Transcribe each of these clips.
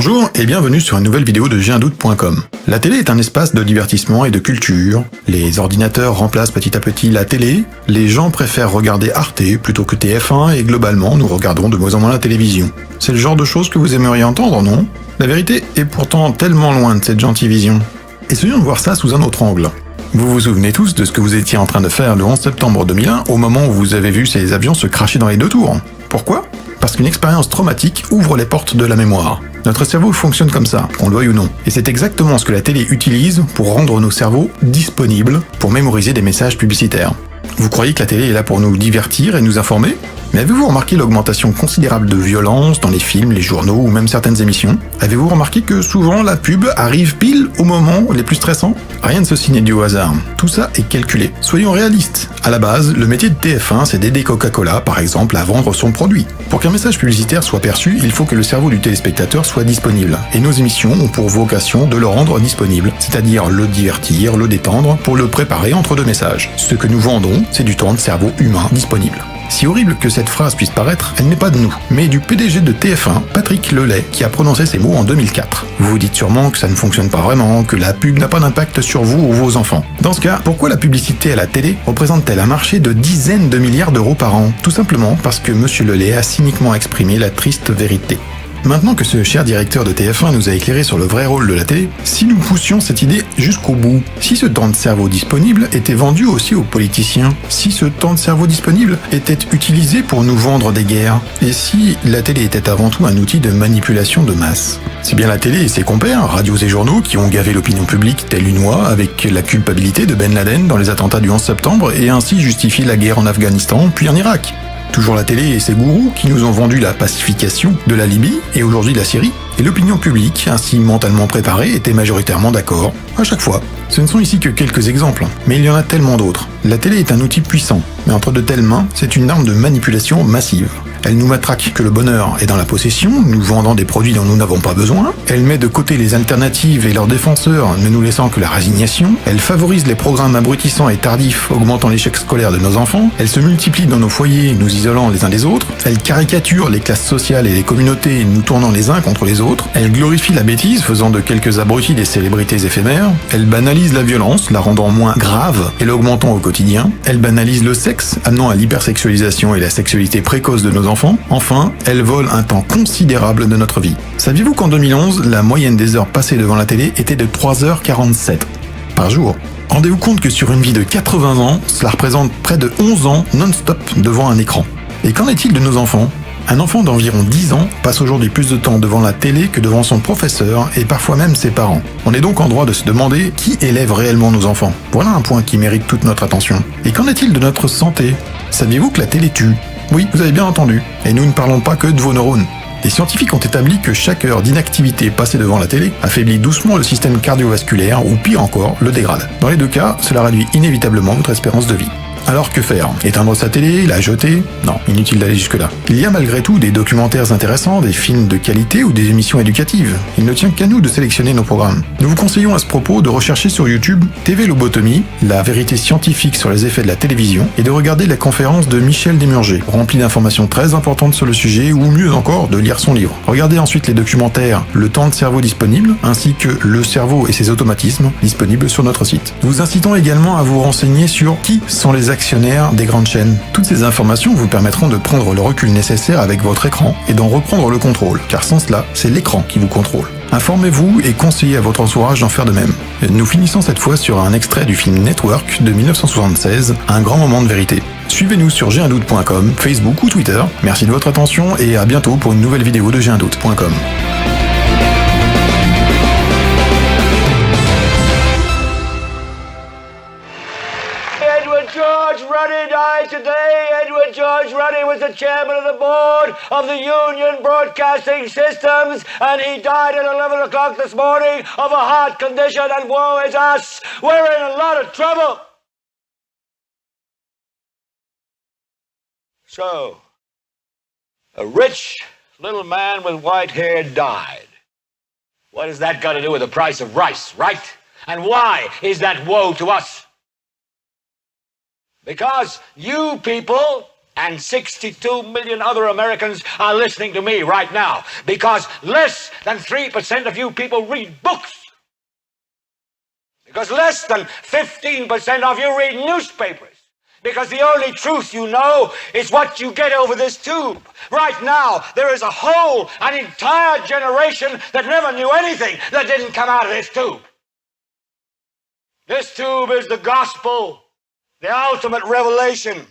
Bonjour et bienvenue sur une nouvelle vidéo de J'ai-un-doute.com. La télé est un espace de divertissement et de culture. Les ordinateurs remplacent petit à petit la télé. Les gens préfèrent regarder Arte plutôt que TF1 et globalement nous regardons de moins en moins la télévision. C'est le genre de choses que vous aimeriez entendre, non? La vérité est pourtant tellement loin de cette gentille vision. Essayons de voir ça sous un autre angle. Vous vous souvenez tous de ce que vous étiez en train de faire le 11 septembre 2001 au moment où vous avez vu ces avions se cracher dans les deux tours. Pourquoi? Parce qu'une expérience traumatique ouvre les portes de la mémoire. Notre cerveau fonctionne comme ça, qu'on le veuille ou non. Et c'est exactement ce que la télé utilise pour rendre nos cerveaux disponibles pour mémoriser des messages publicitaires. Vous croyez que la télé est là pour nous divertir et nous informer? Mais avez-vous remarqué l'augmentation considérable de violence dans les films, les journaux ou même certaines émissions? Avez-vous remarqué que souvent la pub arrive pile au moment les plus stressants? Rien de ceci n'est dû au hasard. Tout ça est calculé. Soyons réalistes. À la base, le métier de TF1, c'est d'aider Coca-Cola, par exemple, à vendre son produit. Pour qu'un message publicitaire soit perçu, il faut que le cerveau du téléspectateur soit disponible. Et nos émissions ont pour vocation de le rendre disponible, c'est-à-dire le divertir, le détendre, pour le préparer entre deux messages. Ce que nous vendons, c'est du temps de cerveau humain disponible. Si horrible que cette phrase puisse paraître, elle n'est pas de nous, mais du PDG de TF1, Patrick Lelay, qui a prononcé ces mots en 2004. Vous vous dites sûrement que ça ne fonctionne pas vraiment, que la pub n'a pas d'impact sur vous ou vos enfants. Dans ce cas, pourquoi la publicité à la télé représente-t-elle un marché de dizaines de milliards d'euros par an? Tout simplement parce que M. Lelay a cyniquement exprimé la triste vérité. Maintenant que ce cher directeur de TF1 nous a éclairé sur le vrai rôle de la télé, si nous poussions cette idée jusqu'au bout, si ce temps de cerveau disponible était vendu aussi aux politiciens, si ce temps de cerveau disponible était utilisé pour nous vendre des guerres, et si la télé était avant tout un outil de manipulation de masse. C'est bien la télé et ses compères, radios et journaux, qui ont gavé l'opinion publique telle une oie avec la culpabilité de Ben Laden dans les attentats du 11 septembre et ainsi justifié la guerre en Afghanistan puis en Irak. Toujours la télé et ses gourous qui nous ont vendu la pacification de la Libye et aujourd'hui de la Syrie. Et l'opinion publique, ainsi mentalement préparée, était majoritairement d'accord, à chaque fois. Ce ne sont ici que quelques exemples, mais il y en a tellement d'autres. La télé est un outil puissant, mais entre de telles mains, c'est une arme de manipulation massive. Elle nous matraque que le bonheur est dans la possession, nous vendant des produits dont nous n'avons pas besoin. Elle met de côté les alternatives et leurs défenseurs, ne nous laissant que la résignation. Elle favorise les programmes abrutissants et tardifs, augmentant l'échec scolaire de nos enfants. Elle se multiplie dans nos foyers, nous isolant les uns des autres. Elle caricature les classes sociales et les communautés, nous tournant les uns contre les autres. Elle glorifie la bêtise, faisant de quelques abrutis des célébrités éphémères. Elle banalise la violence, la rendant moins grave et l'augmentant au quotidien. Elle banalise le sexe, amenant à l'hypersexualisation et la sexualité précoce de nos enfants. Enfin, elle vole un temps considérable de notre vie. Saviez-vous qu'en 2011, la moyenne des heures passées devant la télé était de 3h47 par jour? Rendez-vous compte que sur une vie de 80 ans, cela représente près de 11 ans non-stop devant un écran. Et qu'en est-il de nos enfants? Un enfant d'environ 10 ans passe aujourd'hui plus de temps devant la télé que devant son professeur et parfois même ses parents. On est donc en droit de se demander qui élève réellement nos enfants. Voilà un point qui mérite toute notre attention. Et qu'en est-il de notre santé? Saviez-vous que la télé tue? Oui, vous avez bien entendu. Et nous ne parlons pas que de vos neurones. Les scientifiques ont établi que chaque heure d'inactivité passée devant la télé affaiblit doucement le système cardiovasculaire ou pire encore, le dégrade. Dans les deux cas, cela réduit inévitablement votre espérance de vie. Alors que faire? Éteindre sa télé? La jeter? Non, inutile d'aller jusque-là. Il y a malgré tout des documentaires intéressants, des films de qualité ou des émissions éducatives. Il ne tient qu'à nous de sélectionner nos programmes. Nous vous conseillons à ce propos de rechercher sur YouTube TV Lobotomie, la vérité scientifique sur les effets de la télévision, et de regarder la conférence de Michel Desmurger, remplie d'informations très importantes sur le sujet, ou mieux encore, de lire son livre. Regardez ensuite les documentaires Le temps de cerveau disponible, ainsi que Le cerveau et ses automatismes, disponibles sur notre site. Nous vous incitons également à vous renseigner sur qui sont les actionnaires des grandes chaînes. Toutes ces informations vous permettront de prendre le recul nécessaire avec votre écran et d'en reprendre le contrôle, car sans cela, c'est l'écran qui vous contrôle. Informez-vous et conseillez à votre entourage d'en faire de même. Nous finissons cette fois sur un extrait du film Network de 1976, un grand moment de vérité. Suivez-nous sur J'ai-un-doute.com, Facebook ou Twitter. Merci de votre attention et à bientôt pour une nouvelle vidéo de J'ai-un-doute.com. George Ruddy died today. Edward George Ruddy was the chairman of the board of the Union Broadcasting Systems, and he died at 11 o'clock this morning of a heart condition, and woe is us. We're in a lot of trouble. So, a rich little man with white hair died. What has that got to do with the price of rice, right? And why is that woe to us? Because you people and 62 million other Americans are listening to me right now because less than 3% of you people read books. Because less than 15% of you read newspapers. Because the only truth you know is what you get over this tube. Right now, there is an entire generation that never knew anything that didn't come out of this tube. This tube is the gospel, the ultimate revelation.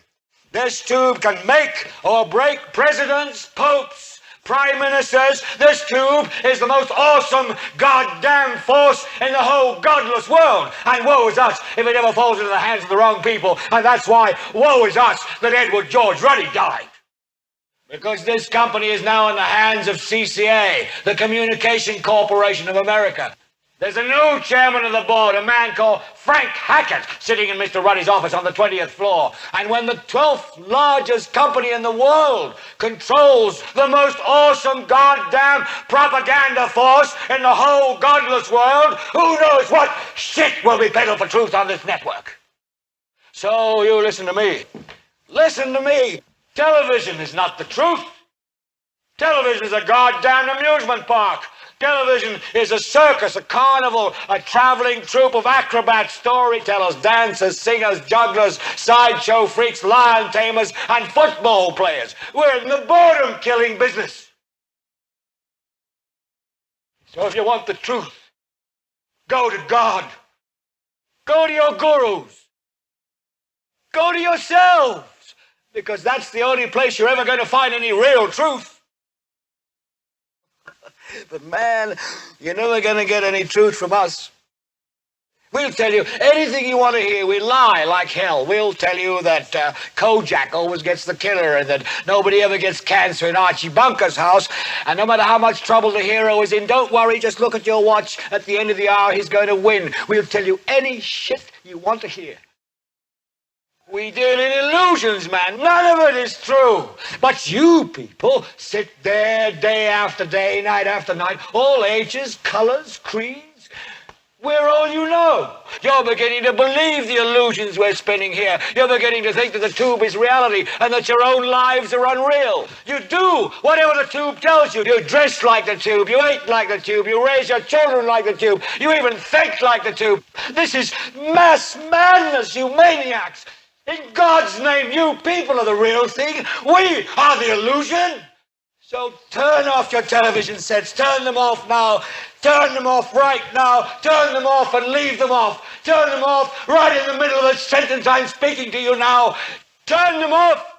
This tube can make or break presidents, popes, prime ministers. This tube is the most awesome goddamn force in the whole godless world. And woe is us if it ever falls into the hands of the wrong people. And that's why woe is us that Edward George Ruddy died. Because this company is now in the hands of CCA, the Communication Corporation of America. There's a new chairman of the board, a man called Frank Hackett, sitting in Mr. Ruddy's office on the 20th floor. And when the 12th largest company in the world controls the most awesome goddamn propaganda force in the whole godless world, who knows what shit will be peddled for truth on this network? So you listen to me. Listen to me. Television is not the truth. Television is a goddamn amusement park. Television is a circus, a carnival, a traveling troupe of acrobats, storytellers, dancers, singers, jugglers, sideshow freaks, lion tamers, and football players. We're in the boredom-killing business. So if you want the truth, go to God. Go to your gurus. Go to yourselves. Because that's the only place you're ever going to find any real truth. But man, you're never going to get any truth from us. We'll tell you anything you want to hear. We lie like hell. We'll tell you that Kojak always gets the killer and that nobody ever gets cancer in Archie Bunker's house. And no matter how much trouble the hero is in, don't worry, just look at your watch. At the end of the hour, he's going to win. We'll tell you any shit you want to hear. We deal in illusions, man. None of it is true. But you people sit there day after day, night after night, all ages, colors, creeds. We're all you know. You're beginning to believe the illusions we're spinning here. You're beginning to think that the tube is reality and that your own lives are unreal. You do whatever the tube tells you. You dress like the tube. You eat like the tube. You raise your children like the tube. You even think like the tube. This is mass madness, you maniacs. In God's name, you people are the real thing. We are the illusion. So turn off your television sets. Turn them off now. Turn them off right now. Turn them off and leave them off. Turn them off right in the middle of the sentence I'm speaking to you now. Turn them off.